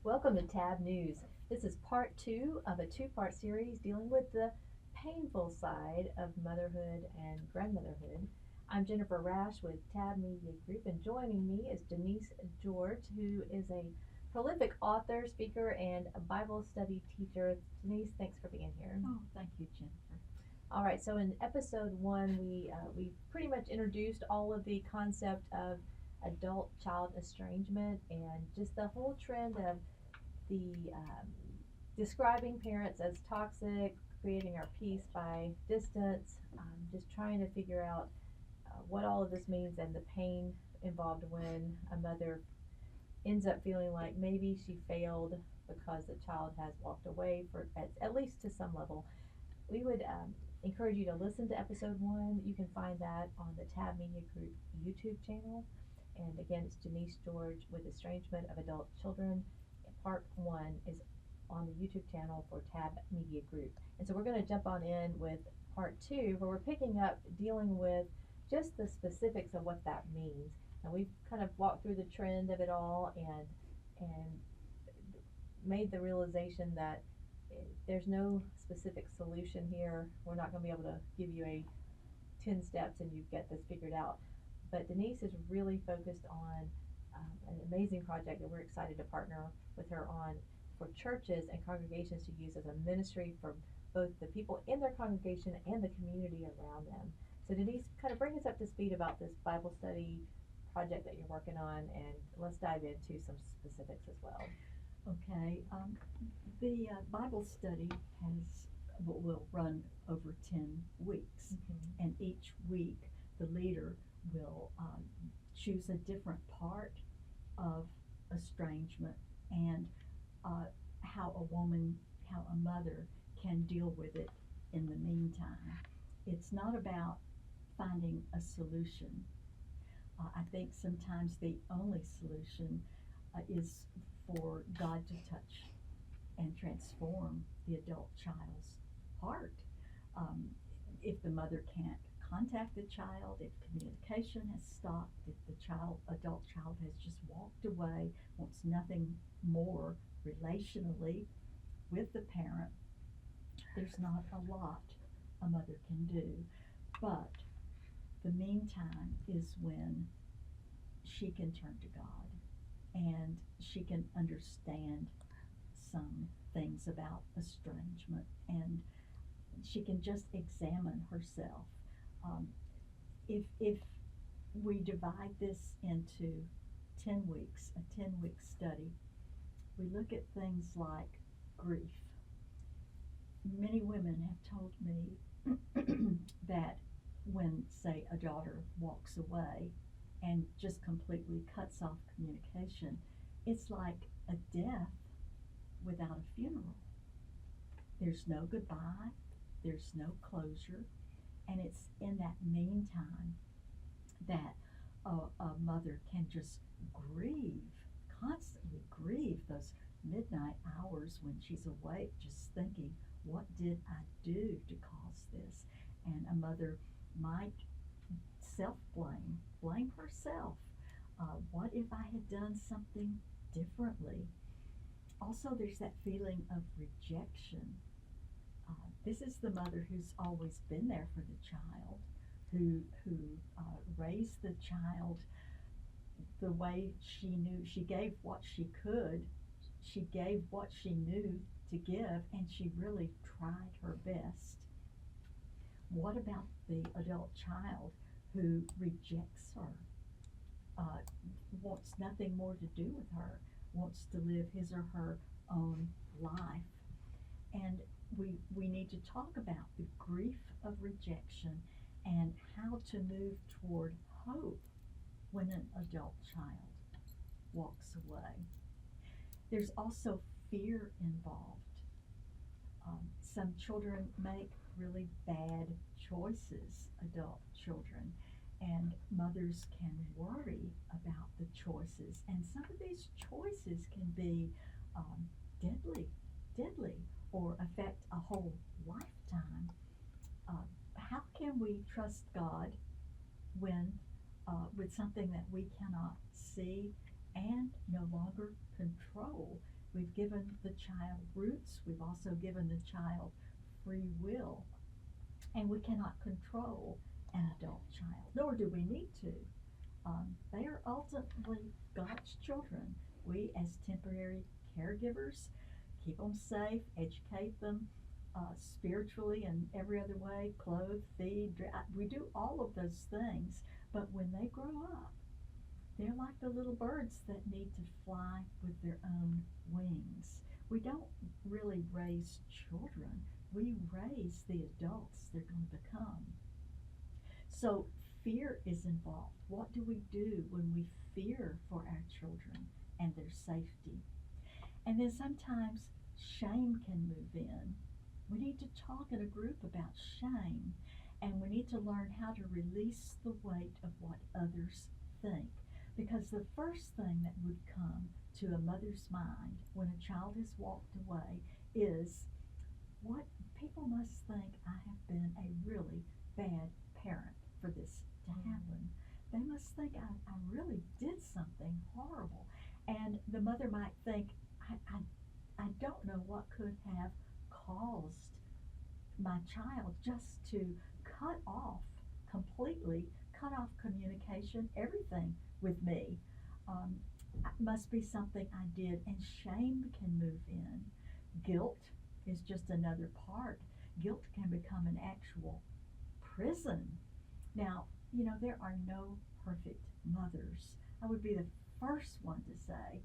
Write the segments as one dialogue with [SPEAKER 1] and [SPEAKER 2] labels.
[SPEAKER 1] Welcome to Tab News. This is part two of a two-part series dealing with the painful side of motherhood and grandmotherhood. I'm Jennifer Rash with Tab Media Group, and joining me is Denise George, who is a prolific author, speaker, and a Bible study teacher. Denise, thanks for being here.
[SPEAKER 2] Oh, thank you, Jennifer.
[SPEAKER 1] All right, so in episode one, we pretty much introduced all of the concept of adult-child estrangement and just the whole trend of the describing parents as toxic, creating our peace by distance, just trying to figure out what all of this means and the pain involved when a mother ends up feeling like maybe she failed because the child has walked away for at least to some level. We would encourage you to listen to episode one. You can find that on the Tab Media Group YouTube channel. And again, it's Denise George with Estrangement of Adult Children. Part one is on the YouTube channel for Tab Media Group. And so we're going to jump on in with part two, where we're picking up dealing with just the specifics of what that means. And we've kind of walked through the trend of it all and made the realization that there's no specific solution here. We're not going to be able to give you a 10 steps and you get this figured out. But Denise is really focused on an amazing project that we're excited to partner with her on for churches and congregations to use as a ministry for both the people in their congregation and the community around them. So Denise, kind of bring us up to speed about this Bible study project that you're working on, and let's dive into some specifics as well.
[SPEAKER 2] Okay, the Bible study will run over 10 weeks, and each week the leader will choose a different part of estrangement and how a mother can deal with it in the meantime. It's not about finding a solution. I think sometimes the only solution is for God to touch and transform the adult child's heart. Um, if the mother can't contact the child, if communication has stopped, if the adult child has just walked away, wants nothing more relationally with the parent, there's not a lot a mother can do. But the meantime is when she can turn to God and she can understand some things about estrangement, and she can just examine herself. Um, if we divide this into 10 weeks, a 10-week study, we look at things like grief. Many women have told me that when, say, a daughter walks away and just completely cuts off communication, it's like a death without a funeral. There's no goodbye, there's no closure, and it's in that meantime that a mother can just grieve, constantly grieve those midnight hours when she's awake, just thinking, what did I do to cause this? And a mother might blame herself. What if I had done something differently? Also, there's that feeling of rejection. This is the mother who's always been there for the child, who raised the child the way she knew. She gave what she could. She gave what she knew to give, and she really tried her best. What about the adult child who rejects her, wants nothing more to do with her, wants to live his or her own life? And we need to talk about the grief of rejection and how to move toward hope when an adult child walks away. There's also fear involved. Some children make really bad choices, adult children, and mothers can worry about the choices. And some of these choices can be deadly, or affect a whole lifetime. How can we trust God when with something that we cannot see and no longer control? We've given the child roots. We've also given the child free will. And we cannot control an adult child, nor do we need to. They are ultimately God's children. We, as temporary caregivers, keep them safe, educate them spiritually and every other way, clothe, feed, we do all of those things. But when they grow up, they're like the little birds that need to fly with their own wings. We don't really raise children. We raise the adults they're going to become. So fear is involved. What do we do when we fear for our children and their safety? And then sometimes shame can move in. We need to talk in a group about shame, and we need to learn how to release the weight of what others think. Because the first thing that would come to a mother's mind when a child has walked away is, what people must think I have been a really bad parent for this to happen. They must think I really did something horrible. And the mother might think, I don't know what could have caused my child just to completely cut off communication, everything with me. It must be something I did, and shame can move in. Guilt is just another part. Guilt can become an actual prison. Now, there are no perfect mothers. I would be the first one to say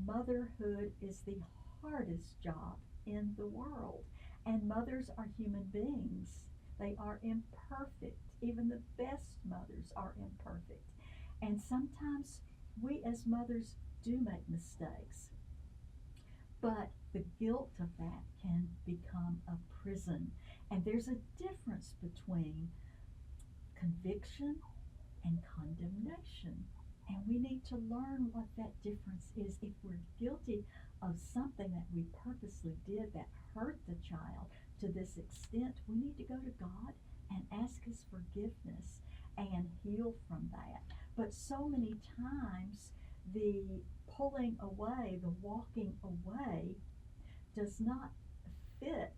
[SPEAKER 2] motherhood is the hardest job in the world. And mothers are human beings. They are imperfect. Even the best mothers are imperfect. And sometimes we as mothers do make mistakes. But the guilt of that can become a prison. And there's a difference between conviction and condemnation. And we need to learn what that difference is. If we're guilty of something that we purposely did that hurt the child to this extent, we need to go to God and ask His forgiveness and heal from that. But so many times, the pulling away, the walking away, does not fit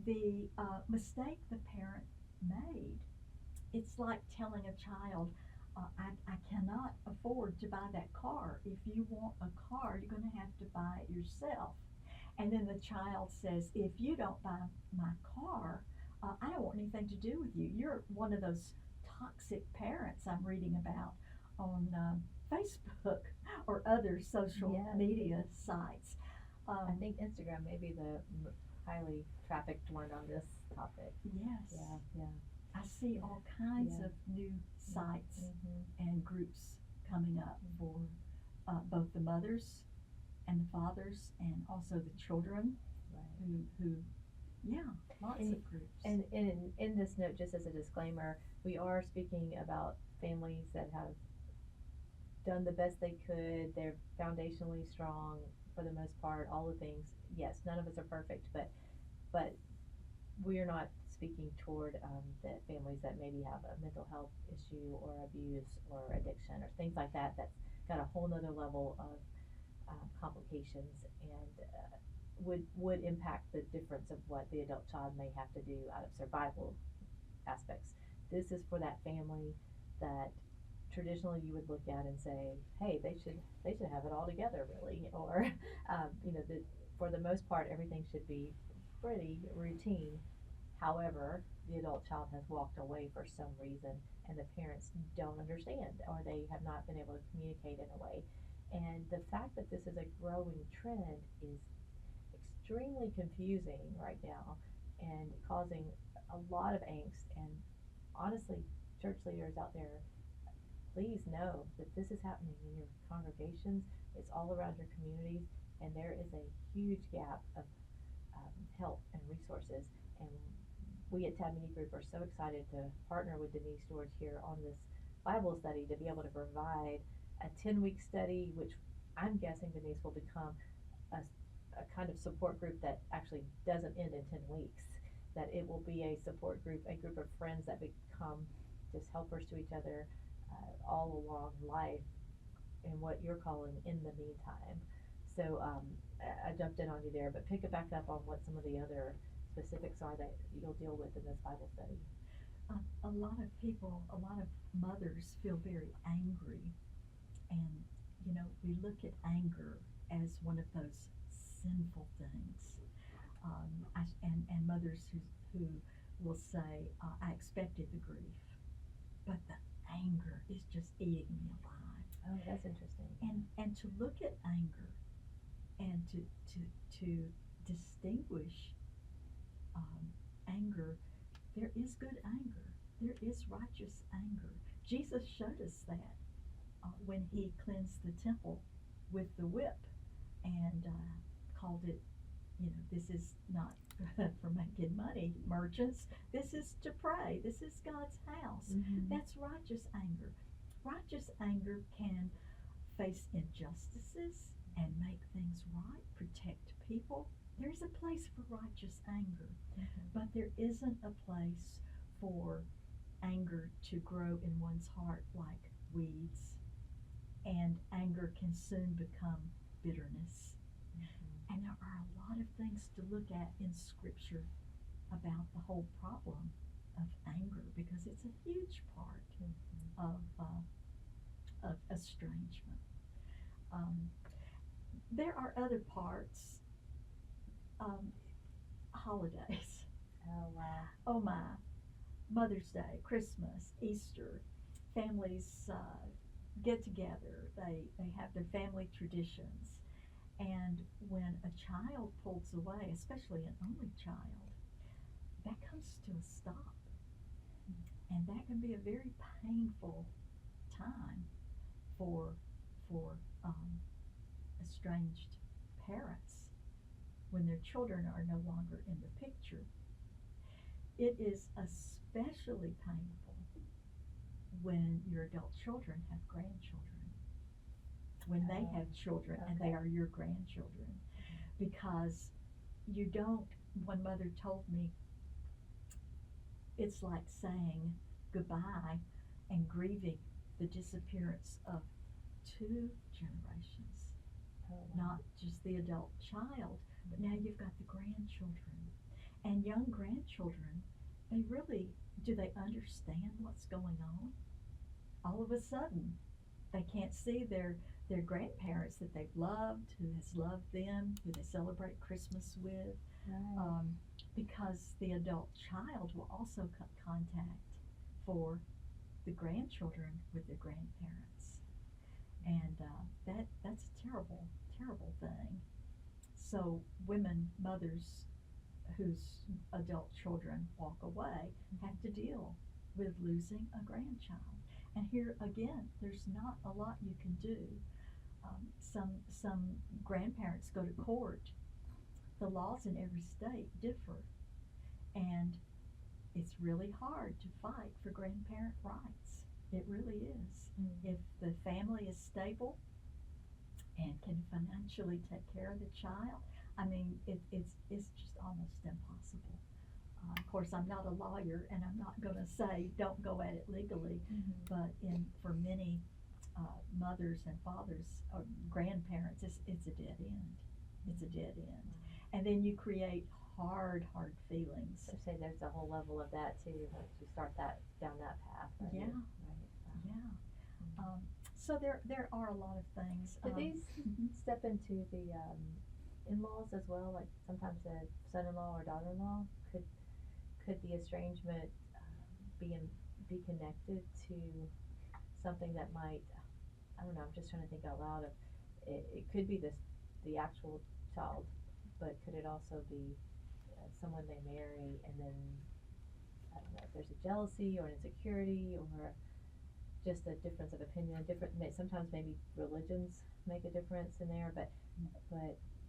[SPEAKER 2] the mistake the parent made. It's like telling a child, I cannot afford to buy that car. If you want a car, you're going to have to buy it yourself. And then the child says, if you don't buy my car, I don't want anything to do with you. You're one of those toxic parents I'm reading about on Facebook or other social media sites.
[SPEAKER 1] I think Instagram may be the highly trafficked one on this topic.
[SPEAKER 2] Yes.
[SPEAKER 1] Yeah.
[SPEAKER 2] I see all kinds of new sites and groups coming up for both the mothers and the fathers and also the children who lots of groups.
[SPEAKER 1] And in this note, just as a disclaimer, we are speaking about families that have done the best they could. They're foundationally strong for the most part, all the things. Yes, none of us are perfect, but we're not speaking toward the families that maybe have a mental health issue or abuse or addiction or things like that. That's got a whole nother level of complications and would impact the difference of what the adult child may have to do out of survival aspects. This is for that family that traditionally you would look at and say, hey, they should have it all together, really, or for the most part everything should be pretty routine. However, the adult child has walked away for some reason and the parents don't understand, or they have not been able to communicate in a way. And the fact that this is a growing trend is extremely confusing right now and causing a lot of angst. And honestly, church leaders out there, please know that this is happening in your congregations. It's all around your communities, and there is a huge gap of help and resources. And we at Tab Mini Group are so excited to partner with Denise George here on this Bible study to be able to provide a 10-week study, which I'm guessing, Denise, will become a kind of support group that actually doesn't end in 10 weeks, that it will be a support group, a group of friends that become just helpers to each other all along life in what you're calling in the meantime. So I jumped in on you there, but pick it back up on what some of the other specifics are that you'll deal with in this Bible study.
[SPEAKER 2] A lot of people, a lot of mothers feel very angry, and we look at anger as one of those sinful things. And mothers who will say, "I expected the grief, but the anger is just eating me alive."
[SPEAKER 1] Oh, that's interesting.
[SPEAKER 2] And to look at anger and to distinguish anger, there is good anger, there is righteous anger. Jesus showed us that when he cleansed the temple with the whip and called it, this is not for making money, merchants. This is to pray. This is God's house.
[SPEAKER 1] Mm-hmm.
[SPEAKER 2] That's righteous anger. Righteous anger can face injustices and make things right, protect people. There's a place for righteous anger, but there isn't a place for anger to grow in one's heart like weeds, and anger can soon become bitterness. And there are a lot of things to look at in Scripture about the whole problem of anger, because it's a huge part of estrangement. There are other parts. Holidays.
[SPEAKER 1] Oh, wow.
[SPEAKER 2] Oh my. Mother's Day, Christmas, Easter. Families get together. They have their family traditions. And when a child pulls away, especially an only child, that comes to a stop. And that can be a very painful time for estranged parents when their children are no longer in the picture. It is especially painful when your adult children have grandchildren, when they have children and they are your grandchildren, because you don't, one mother told me, it's like saying goodbye and grieving the disappearance of two generations. Not just the adult child, but now you've got the grandchildren. And young grandchildren, do they understand what's going on? All of a sudden, they can't see their grandparents that they've loved, who has loved them, who they celebrate Christmas with, because the adult child will also cut contact for the grandchildren with their grandparents. And that's a terrible, terrible thing. So women, mothers whose adult children walk away, have to deal with losing a grandchild. And here again, there's not a lot you can do. Some grandparents go to court. The laws in every state differ, and it's really hard to fight for grandparent rights. It really is. If the family is stable and can financially take care of the child, I mean, it's just almost impossible. Of course, I'm not a lawyer, and I'm not going to say don't go at it legally, but for many mothers and fathers or grandparents, it's a dead end. It's a dead end. And then you create hard feelings.
[SPEAKER 1] I say there's a whole level of that too, once you start down that path. Right?
[SPEAKER 2] Yeah. Right. Yeah. So there are a lot of things.
[SPEAKER 1] Do these step into the in-laws as well? Like sometimes the son-in-law or daughter-in-law, could the estrangement be connected to something that might, I don't know, I'm just trying to think out loud of it could be the actual child, but could it also be someone they marry, and then I don't know if there's a jealousy or an insecurity or just a difference of opinion, sometimes maybe religions make a difference in there, but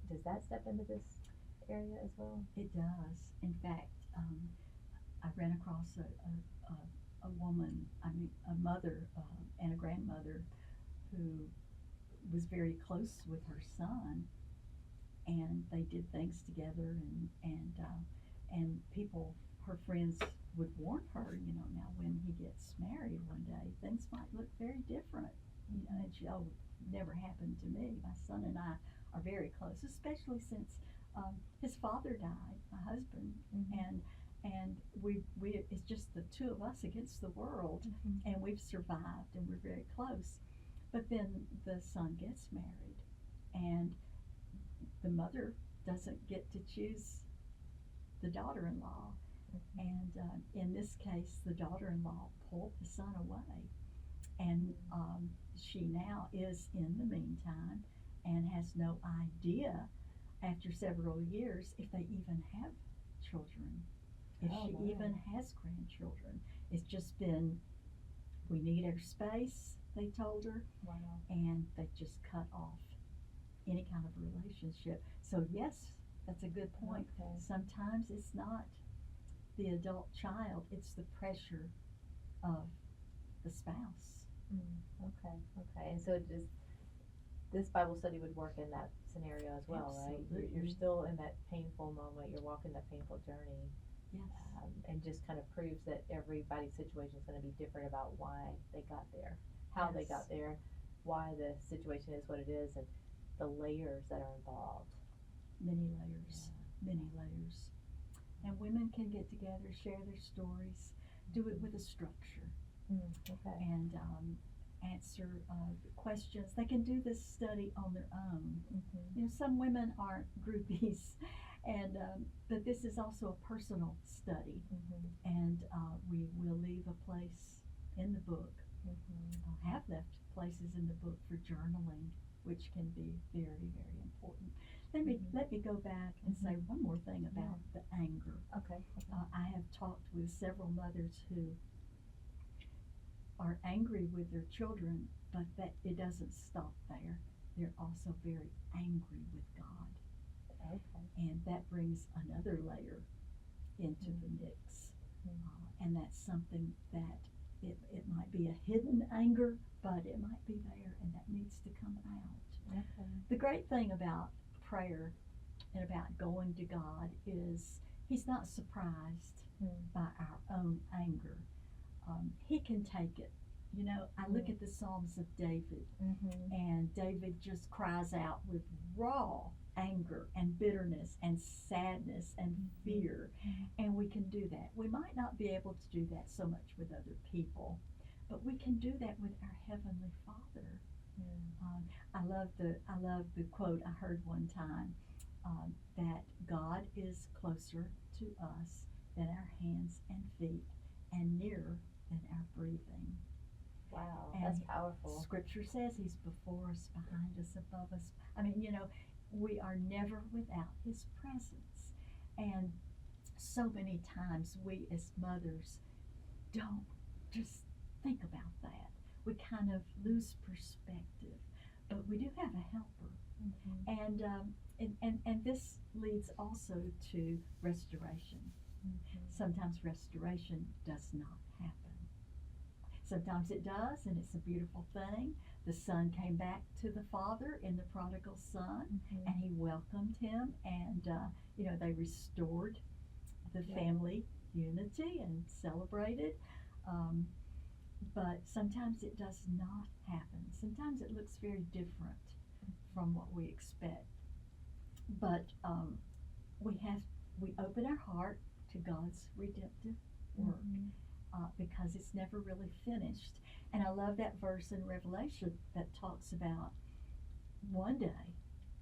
[SPEAKER 1] does that step into this area as well?
[SPEAKER 2] It does. In fact, I ran across a woman, a mother and a grandmother who was very close with her son, and they did things together, and people, her friends, would warn her, now when he gets married one day, things might look very different, and she, never happened to me. My son and I are very close, especially since his father died, my husband,
[SPEAKER 1] Mhm.
[SPEAKER 2] and we it's just the two of us against the world,
[SPEAKER 1] Mhm.
[SPEAKER 2] and we've survived, and we're very close. But then the son gets married, and the mother doesn't get to choose the daughter-in-law,
[SPEAKER 1] Mhm.
[SPEAKER 2] and in this case, the daughter-in-law pulled the son away, and she now is in the meantime and has no idea after several years if they even have children, if
[SPEAKER 1] Oh,
[SPEAKER 2] she
[SPEAKER 1] my.
[SPEAKER 2] even has grandchildren. It's just been, we need our space, they told her,
[SPEAKER 1] Wow.
[SPEAKER 2] and they just cut off any kind of relationship. So yes, that's a good point.
[SPEAKER 1] Okay.
[SPEAKER 2] Sometimes it's not the adult child, it's the pressure of the spouse.
[SPEAKER 1] Okay. Okay. And so just this Bible study would work in that scenario as well, right? You're
[SPEAKER 2] Absolutely.
[SPEAKER 1] still in that painful moment. You're walking that painful journey,
[SPEAKER 2] Yes.
[SPEAKER 1] and just kind of proves that everybody's situation is going to be different about why they got there, how they
[SPEAKER 2] Yes.
[SPEAKER 1] got there, why the situation is what it is, and the layers that are involved.
[SPEAKER 2] Many layers, many layers. And women can get together, share their stories, do it with a structure,
[SPEAKER 1] Okay.
[SPEAKER 2] and answer questions. They can do this study on their own.
[SPEAKER 1] Mm-hmm.
[SPEAKER 2] You know, some women aren't groupies, and but this is also a personal study,
[SPEAKER 1] Mm-hmm.
[SPEAKER 2] and we will leave a place in the book.
[SPEAKER 1] Mm-hmm.
[SPEAKER 2] Have left places in the book for journaling, which can be very, very important. Let me go back and say one more thing about the anger.
[SPEAKER 1] Okay.
[SPEAKER 2] I have talked with several mothers who are angry with their children, but that it doesn't stop there. They're also very angry with God,
[SPEAKER 1] Okay.
[SPEAKER 2] and that brings another layer into the mix. And that's something that it might be a hidden anger, but it might be there, and that needs to come out.
[SPEAKER 1] Okay.
[SPEAKER 2] The great thing about prayer and about going to God is He's not surprised by our own anger. He can take it. You know, I look at the Psalms of David, and David just cries out with raw anger and bitterness and sadness and fear, and we can do that. We might not be able to do that so much with other people, but we can do that with our Heavenly Father. I love the quote I heard one time, that God is closer to us than our hands and feet, and nearer than our breathing.
[SPEAKER 1] Wow,
[SPEAKER 2] And
[SPEAKER 1] that's powerful.
[SPEAKER 2] Scripture says He's before us, behind us, above us. I mean, you know, we are never without His presence. And so many times we as mothers don't just think about that. We kind of lose perspective, but we do have a helper. And this leads also to restoration. Sometimes restoration does not happen. Sometimes it does, and it's a beautiful thing. The son came back to the father in the prodigal son, and he welcomed him, and you know, they restored the family unity and celebrated. But sometimes it does not happen. Sometimes it looks very different from what we expect. But we open our heart to God's redemptive work, because it's never really finished. And I love that verse in Revelation that talks about one day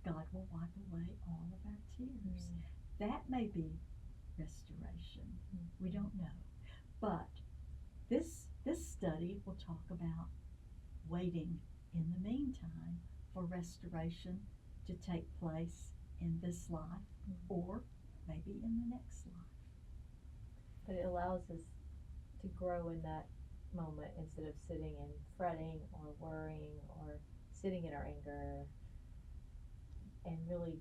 [SPEAKER 2] God will wipe away all of our tears. That may be restoration. We don't know. But this study will talk about waiting in the meantime for restoration to take place in this life, or maybe in the next life.
[SPEAKER 1] But it allows us to grow in that moment instead of sitting and fretting or worrying or sitting in our anger and really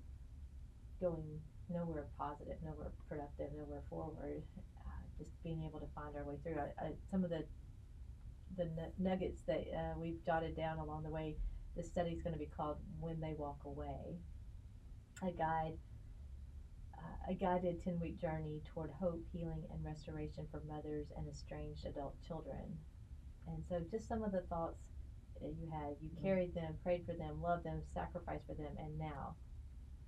[SPEAKER 1] going nowhere positive, nowhere productive, nowhere forward. Just being able to find our way through. Some of the nuggets that we've jotted down along the way. This study is going to be called "When They Walk Away." A guided 10-week journey toward hope, healing, and restoration for mothers and estranged adult children. And so, just some of the thoughts you had. You carried them, prayed for them, loved them, sacrificed for them, and now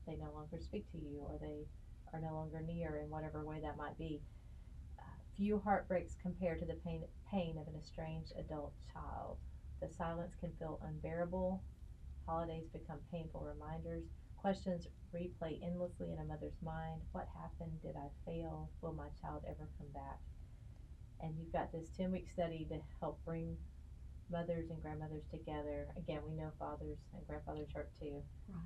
[SPEAKER 1] they no longer speak to you, or they are no longer near in whatever way that might be. Few heartbreaks compare to the pain of an estranged adult child. The silence can feel unbearable. Holidays become painful reminders. Questions replay endlessly in a mother's mind. What happened? Did I fail? Will my child ever come back? And you've got this 10-week study to help bring mothers and grandmothers together. Again, we know fathers and grandfathers hurt too.
[SPEAKER 2] Right.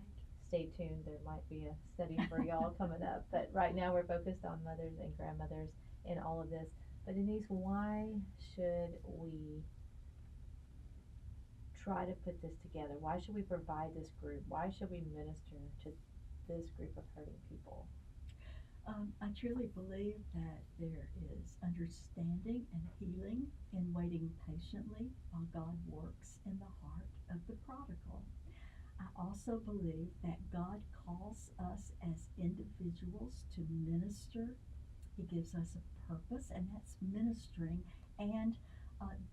[SPEAKER 1] Stay tuned. There might be a study for y'all coming up. But right now we're focused on mothers and grandmothers in all of this. But Denise, why should we try to put this together? Why should we provide this group? Why should we minister to this group of hurting people?
[SPEAKER 2] I truly believe that there is understanding and healing in waiting patiently while God works in the heart of the prodigal. I also believe that God calls us as individuals to minister. He gives us a purpose, and that's ministering and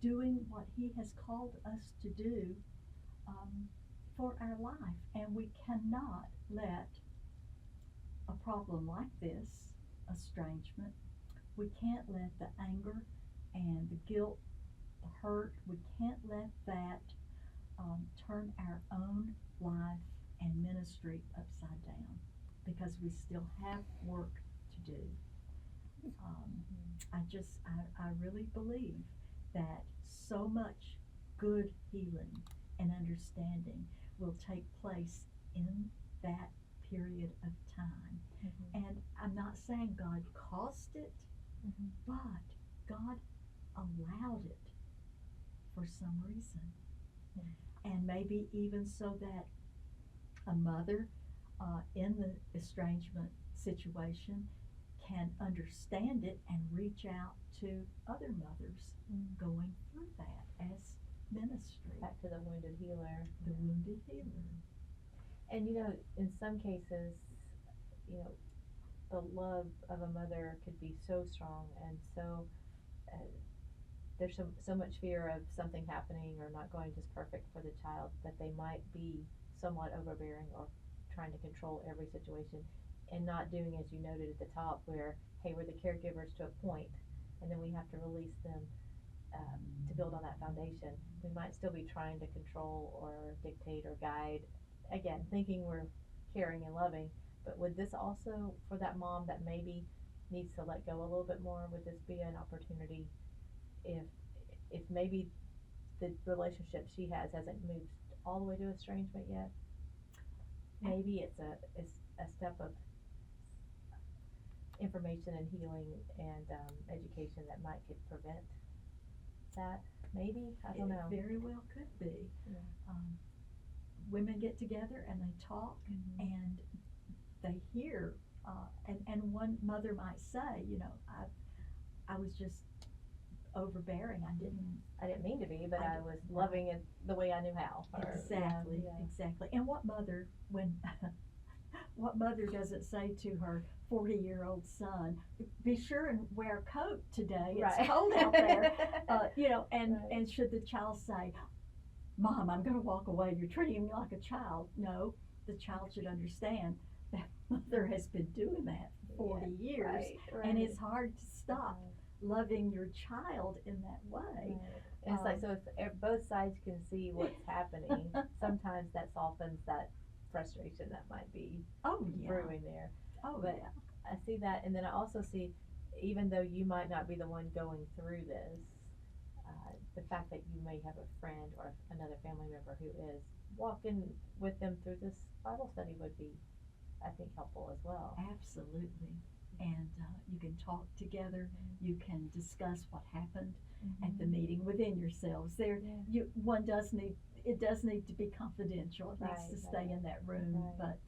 [SPEAKER 2] doing what He has called us to do for our life. And we cannot let a problem like this, estrangement, we can't let the anger and the guilt, the hurt, we can't let that turn our own life and ministry upside down, because we still have work to do. I really believe that so much good healing and understanding will take place in that period of time. And I'm not saying God caused it, but God allowed it for some reason. And maybe even so that a mother in the estrangement situation can understand it and reach out to other mothers going through that as ministry.
[SPEAKER 1] Back to the wounded healer.
[SPEAKER 2] The wounded healer.
[SPEAKER 1] And in some cases, the love of a mother could be so strong, and so there's so much fear of something happening or not going just perfect for the child that they might be somewhat overbearing or trying to control every situation, and not doing, as you noted at the top, where, hey, we're the caregivers to a point, and then we have to release them to build on that foundation. We might still be trying to control or dictate or guide, again, thinking we're caring and loving. But would this also, for that mom that maybe needs to let go a little bit more, would this be an opportunity if maybe the relationship she hasn't moved all the way to estrangement yet? Maybe it's a step of information and healing and education that might could prevent that. Maybe, I don't know.
[SPEAKER 2] It very well could be.
[SPEAKER 1] Yeah.
[SPEAKER 2] Women get together and they talk, and they hear, and one mother might say, I was just overbearing. I didn't
[SPEAKER 1] mean to be, but I was loving it the way I knew how.
[SPEAKER 2] Exactly. And what mother, what mother doesn't say to her 40-year-old son, be sure and wear a coat today, it's cold out there, and should the child say, Mom, I'm going to walk away, you're treating me like a child? No, the child should understand that mother has been doing that for 40 years, and it's hard to stop loving your child in that way.
[SPEAKER 1] And it's like, so if both sides can see what's happening, sometimes that softens that frustration that might be brewing there. But I see that, and then I also see, even though you might not be the one going through this, the fact that you may have a friend or another family member who is walking with them through this Bible study would be, I think, helpful as well.
[SPEAKER 2] Absolutely. And you can talk together, you can discuss what happened at the meeting within yourselves. It does need to be confidential. It needs to stay in that room, but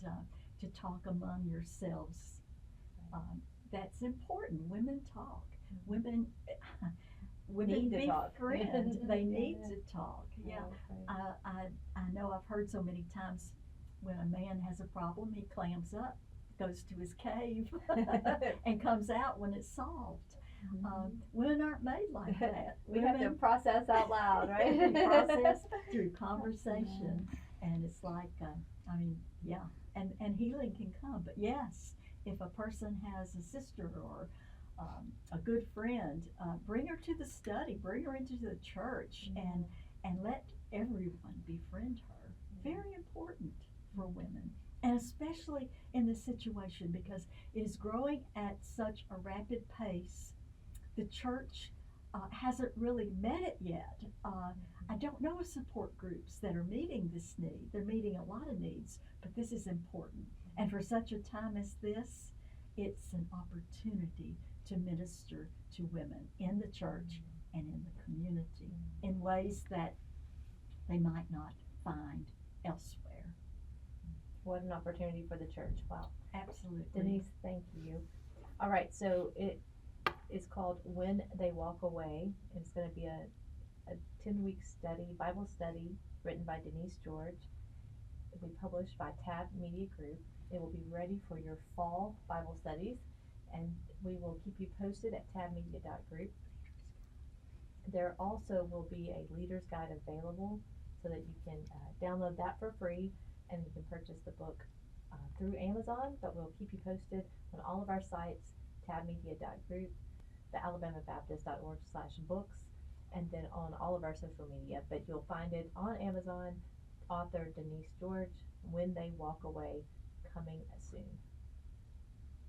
[SPEAKER 2] to talk among yourselves, that's important. Women talk. Women
[SPEAKER 1] need to
[SPEAKER 2] be
[SPEAKER 1] talk.
[SPEAKER 2] friends. They need to talk. I know I've heard so many times when a man has a problem, he clams up, goes to his cave, and comes out when it's solved. Women aren't made like that.
[SPEAKER 1] We have to process out loud, right?
[SPEAKER 2] Process through conversation, and it's like, and healing can come. But yes, if a person has a sister or a good friend, bring her to the study, bring her into the church, and let everyone befriend her. Very important for women, and especially in this situation because it is growing at such a rapid pace. The church hasn't really met it yet. I don't know of support groups that are meeting this need. They're meeting a lot of needs, but this is important. And for such a time as this, it's an opportunity to minister to women in the church and in the community in ways that they might not find elsewhere.
[SPEAKER 1] What an opportunity for the church. Wow.
[SPEAKER 2] Absolutely.
[SPEAKER 1] Denise, thank you. All right, so it is called When They Walk Away. It's going to be a 10-week study, Bible study, written by Denise George. It will be published by Tab Media Group. It will be ready for your fall Bible studies, and we will keep you posted at tabmedia.group. There also will be a leader's guide available so that you can download that for free, and you can purchase the book through Amazon, but we'll keep you posted on all of our sites, tabmedia.group, the alabamabaptist.org/books, and then on all of our social media. But you'll find it on Amazon, author Denise George, When They Walk Away, coming soon.